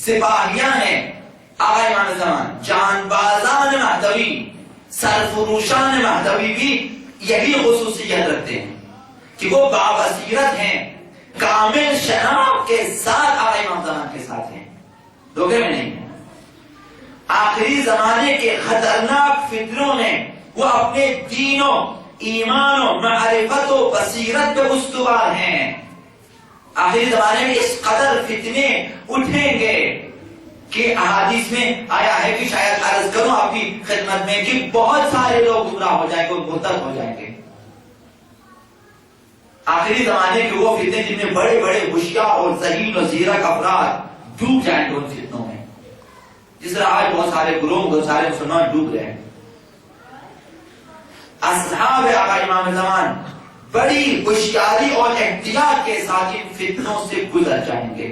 سپاہیاں ہیں آقا امام زمان، جان بازان مہدوی، سرفروشان مہدوی بھی یہی خصوصیت رکھتے ہیں کہ وہ بابصیرت ہیں، کامل شناخت کے ساتھ آقا امام زمان کے ساتھ ہیں، دھوکے میں نہیں ہیں۔ آخری زمانے کے خطرناک فتنوں میں وہ اپنے دین و ایمان و معرفت و بصیرت پہ استوار ہیں۔ آخری زمانے میں اس قدر فتنے اٹھیں گے کہ احادیث میں آیا ہے کہ شاید عرض کروں آپ کی خدمت میں کہ بہت سارے لوگ گمراہ ہو جائیں گے، مرتد ہو جائیں گے۔ آخری زمانے کے وہ فتنے جن میں بڑے بڑے ہوشیار اور ذہین و زیرک افراد ڈوب جائیں گے ان فتنوں میں، جس طرح آج بہت سارے گروہ بہت سارے مسلمان ڈوب رہے ہیں۔ اصحاب آقا امام زمان بڑی ہوشیاری اور احتیاط کے ساتھ ان فتنوں سے گزر جائیں گے،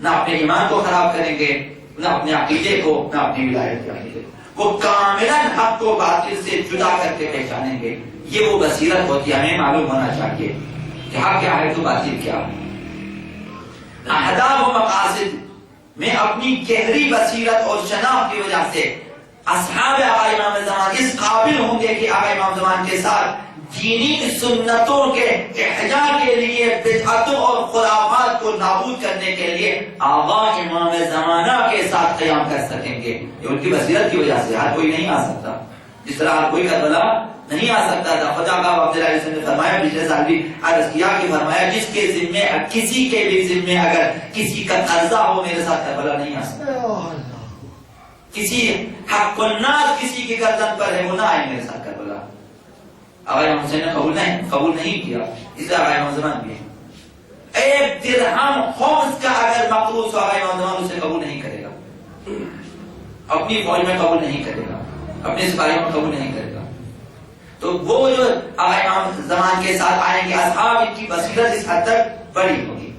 نہ اپنے ایمان کو خراب کریں گے، نہ اپنے عقیدے کو، نہ اپنی ولایت کے عقیدے کو، وہ کاملاً حق و باطل سے جدا کر کے پہچانیں گے۔ یہ وہ بصیرت ہوتی ہے، ہمیں معلوم ہونا چاہیے کہ حق کیا ہے تو باطل کیا ہے۔ اہداف و مقاصد میں اپنی گہری بصیرت اور شناخت کی وجہ سے اصحاب آقا امام زمان اس قابل ہوں گے کہ آقا امام زمان کے ساتھ دینی سنتوں کے احیاء کے لیے، بدعتوں اور خرافات کو نابود کرنے کے لیے آقا امام زمانہ کے ساتھ قیام کر سکیں گے۔ یہ ان کی بصیرت کی وجہ سے ہر کوئی نہیں آ سکتا، جس طرح ہر کوئی کربلا نہیں آ سکتا تھا۔ خدا کا عبداللہ علیہ وسلم نے فرمایا، پچھلے سال بھی عرض کیا کہ فرمایا جس کے ذمے کسی کے بھی ذمے اگر کسی کا قرضہ ہو میرے ساتھ کربلا نہیں آ سکتا۔ کسی حق الناس کسی کے گردن پر ہے وہ نہ آئے میرے ساتھ کربلا۔ آقا امام حسین نے قبول نہیں کیا، اس لیے آقا امام زمان بھی ہے۔ ایک درہم خمس کا اگر مقروض آقا امام زمان اسے قبول نہیں کرے گا، اپنی فوج میں قبول نہیں کرے گا، اپنے سپاہیوں میں قبول نہیں کرے گا۔ تو وہ جو آقا امام زمان کے ساتھ آئیں گے اصحاب، ان کی بصیرت اس حد تک بڑی ہوگی،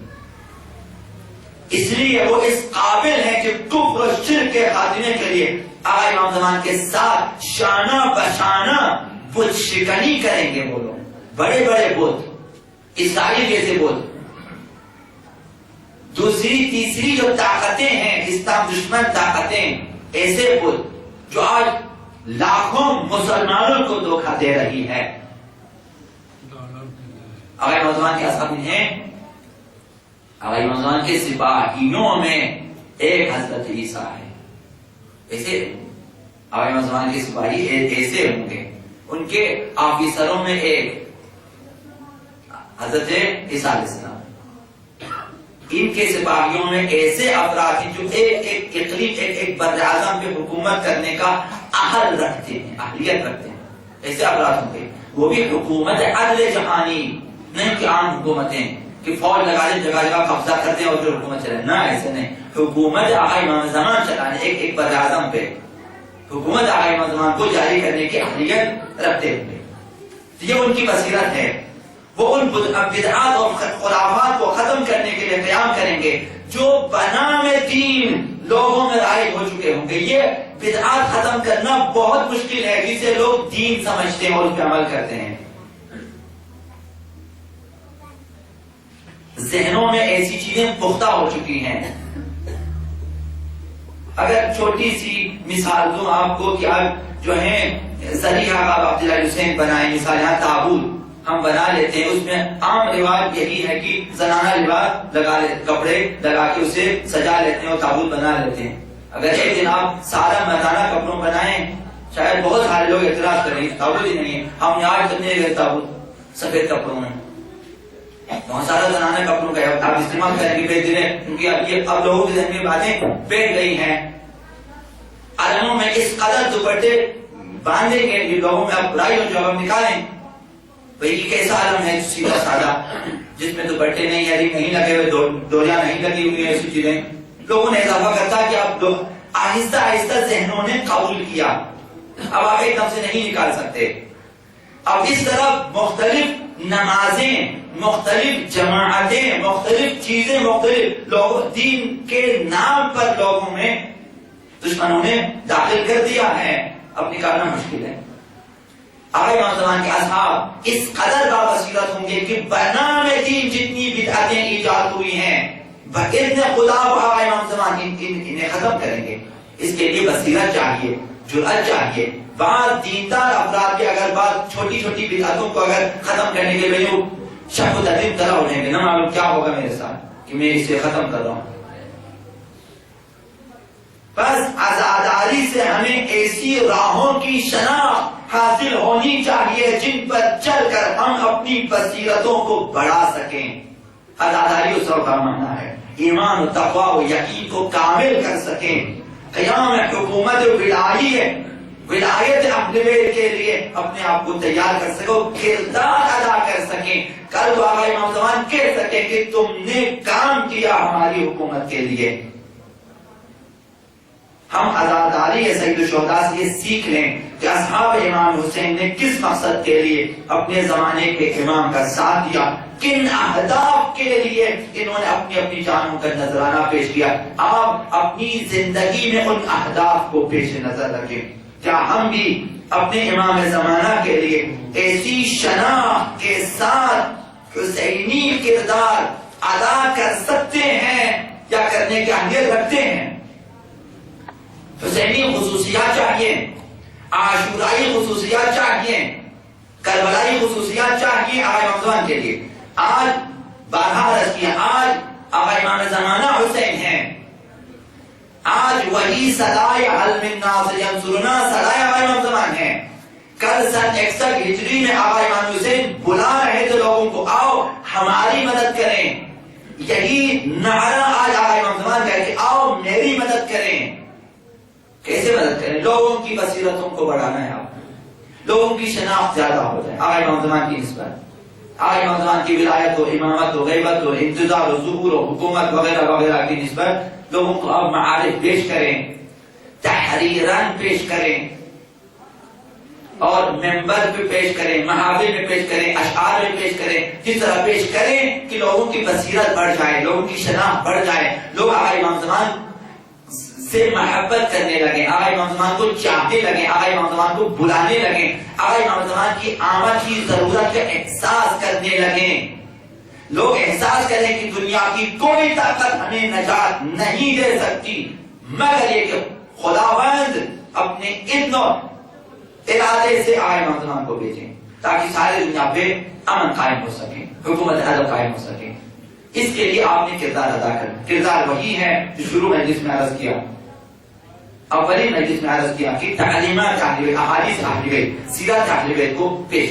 اس لیے وہ اس قابل ہیں کہ کفر و شرک کے خاتمے کے لیے آقا امام زمان کے ساتھ شانہ بشانہ بت شکنی کریں گے۔ وہ لوگ بڑے بڑے بت، عیسائی جیسے بت، دوسری تیسری جو طاقتیں ہیں اسلام دشمن طاقتیں، ایسے بت جو آج لاکھوں مسلمانوں کو دھوکہ دے رہی ہے۔ آقا امام زمان کے اصحاب ہیں، آقا امام زمان کے سپاہیوں میں ایک حضرت عیسیٰ ہے۔ ایسے آقا امام زمان کے سپاہی ایسے ہوں گے، ان کے آفیسروں میں ایک حضرت عیسیٰ علیہ السلام، ان کے سپاہیوں میں ایسے افراد ہیں جو ایک اقلیم ایک بر اعظم پہ حکومت کرنے کا اہل رکھتے ہیں، اہلیت رکھتے ہیں، ایسے افراد ہوں گے۔ وہ بھی حکومت عدل جہانی، نہیں کہ عام حکومتیں کہ فوج لگا دیں جگہ جگہ قبضہ کرتے ہیں اور پھر حکومت چلائیں، نہ ایسے نہیں۔ حکومت آقا امام زمان چلانے، ایک بر اعظم پہ حکومت آقا امام زمان کو جاری کرنے کی اہلیت رکھتے ہوئے، یہ ان کی بصیرت ہے۔ وہ ان بدعات اور خرافات کو ختم کرنے کے لیے قیام کریں گے جو بنام دین لوگوں میں رائج ہو چکے ہوں گے۔ یہ بدعات ختم کرنا بہت مشکل ہے جسے لوگ دین سمجھتے ہیں اور اس پہ عمل کرتے ہیں۔ ذہنوں میں ایسی چیزیں پختہ ہو چکی ہیں۔ اگر چھوٹی سی مثال دوں آپ کو کہ آپ جو ہیں ذریعہ آپ عبداللہ حسین بنائیں، مثال یہاں تابوت ہم بنا لیتے ہیں، اس میں عام رواج یہی ہے کہ زنانہ لباس لگا لے، کپڑے لگا کے اسے سجا لیتے ہیں اور تابوت بنا لیتے ہیں۔ اگر ایک دن آپ سارا مردانہ کپڑوں بنائیں، شاید بہت سارے لوگ اعتراض کریں تابوت ہی نہیں ہے، ہم یہاں کرنے گئے تابوت سفید کپڑوں میں، بہت سارا زنانہ کپڑوں کا آپ استعمال کریں گے بیچ دیں، کیونکہ یہ اب لوگوں کے ذہن میں باتیں بیٹھ گئی ہیں۔ عالموں میں اس قدر دوپٹے باندھیں گے کہ لوگوں میں اب برائی ہو جو ہم نکالیں، بھئی یہ کیسا عالم ہے سیدھا سادہ جس میں دوپٹے نہیں، یعنی نہیں لگے ہوئے، ڈوریاں نہیں لگی ہوئی ہیں، ایسی چیزیں لوگوں نے اضافہ کرتا کہ اب لوگ آہستہ آہستہ ذہنوں نے قبول کیا، اب آپ ایک دم سے نہیں نکال سکتے۔ اب اس طرح مختلف نمازیں، مختلف جماعتیں، مختلف چیزیں، مختلف لوگ دین کے نام پر لوگوں میں دشمنوں نے داخل کر دیا ہے، اب نکالنا مشکل ہے۔ آقا امام زمان کے اصحاب اس قدر بابصیرت ہوں گے کہ بنام دین جتنی بدعتیں ایجاد ہوئی ہیں، بإذن خدا و آقا امام زمان انہیں ختم کریں گے. اس کے لیے بصیرت چاہیے، جرأت چاہیے. بعض دیندار افراد کے اگر بعض چھوٹی چھوٹی بدعتوں کو اگر ختم کرنے کے لیے شک و تردید طرح اٹھیں گے، نہ معلوم کیا ہوگا میرے ساتھ کہ میں اسے ختم کر رہا ہوں. بس عزاداری سے ہمیں ایسی راہوں کی شناخت حاصل ہونی چاہیے جن پر چل کر ہم اپنی بصیرتوں کو بڑھا سکیں. عزاداری اس وقت کا معنی ہے ایمان و تقوی و یقین کو کامل کر سکیں. قیام حکومت ولایت اہل بیت کے لیے اپنے آپ کو تیار کر سکو، کردار ادا کر سکیں. کل کو آقا امام زمان کہہ سکیں کہ تم نے کام کیا ہماری حکومت کے لیے. ہم عزاداری سید الشہداء سے یہ سیکھ لیں کہ اصحاب امام حسین نے کس مقصد کے لیے اپنے زمانے کے امام کا ساتھ دیا، کن اہداف کے لیے انہوں نے اپنی اپنی جانوں کا نذرانہ پیش کیا. آپ اپنی زندگی میں ان اہداف کو پیش نظر رکھیں. کیا ہم بھی اپنے امام زمانہ کے لیے ایسی شناخت کے ساتھ حسینی کردار ادا کر سکتے ہیں یا کرنے کی اہمیت رکھتے ہیں؟ حسینی خصوصیات چاہیے، عاشورائی خصوصیات چاہیے، کربلائی خصوصیات چاہیے آقا امام زمان کے لیے. آج بارہا عرض کیا، آج آقا امام زمانہ حسین ہیں. آج وہی صدائے حل من ناصر ینصرنا صدائے آقا امام زمان ہیں. کل سن 61 ہجری میں آقا امام حسین بلا رہے تھے لوگوں کو، آؤ ہماری مدد کریں. یہی نعرہ آج آقا امام زمان کہہ کہ آؤ میری مدد کریں. کیسے مدد کریں؟ لوگوں کی بصیرتوں کو بڑھانا ہے. آپ لوگوں کی شناخت زیادہ ہو جائے آقا امام زمان کی نسبت. آقا امام زمان کی ولایت ہو، امامت ہو، غیبت ہو، انتظار ہو، ظہور ہو، حکومت وغیرہ وغیرہ کی نسبت لوگوں کو اب معارف پیش کریں، تحریراً پیش کریں اور منبر پہ پیش کریں، محافل میں پیش کریں، اشعار میں پیش کریں. جس طرح پیش کریں کہ لوگوں کی بصیرت بڑھ جائے، لوگوں کی شناخت بڑھ جائے، لوگ آقا امام زمان سے محبت کرنے لگیں، آقا امام زمان کو چاہتے لگیں، آقا امام زمان کو بلانے لگیں، آقا امام زمان کی آمد کی ضرورت کا احساس کرنے لگیں. لوگ احساس کریں کہ دنیا کی کوئی طاقت ہمیں نجات نہیں دے سکتی مگر یہ کہ خداوند اپنے اذن و ارادے سے آقا امام زمان کو بھیجیں تاکہ ساری دنیا پہ امن قائم ہو سکے، حکومت عدل قائم ہو سکے. اس کے لیے آپ نے کردار ادا کرنا. کردار وہی ہے جو شروع میں جس میں عرض کیا، اولین مجلس میں عرض کیا کہ تعلیمات اہل بیت، احادیث اہل بیت، سیرت اہل بیت کو پیش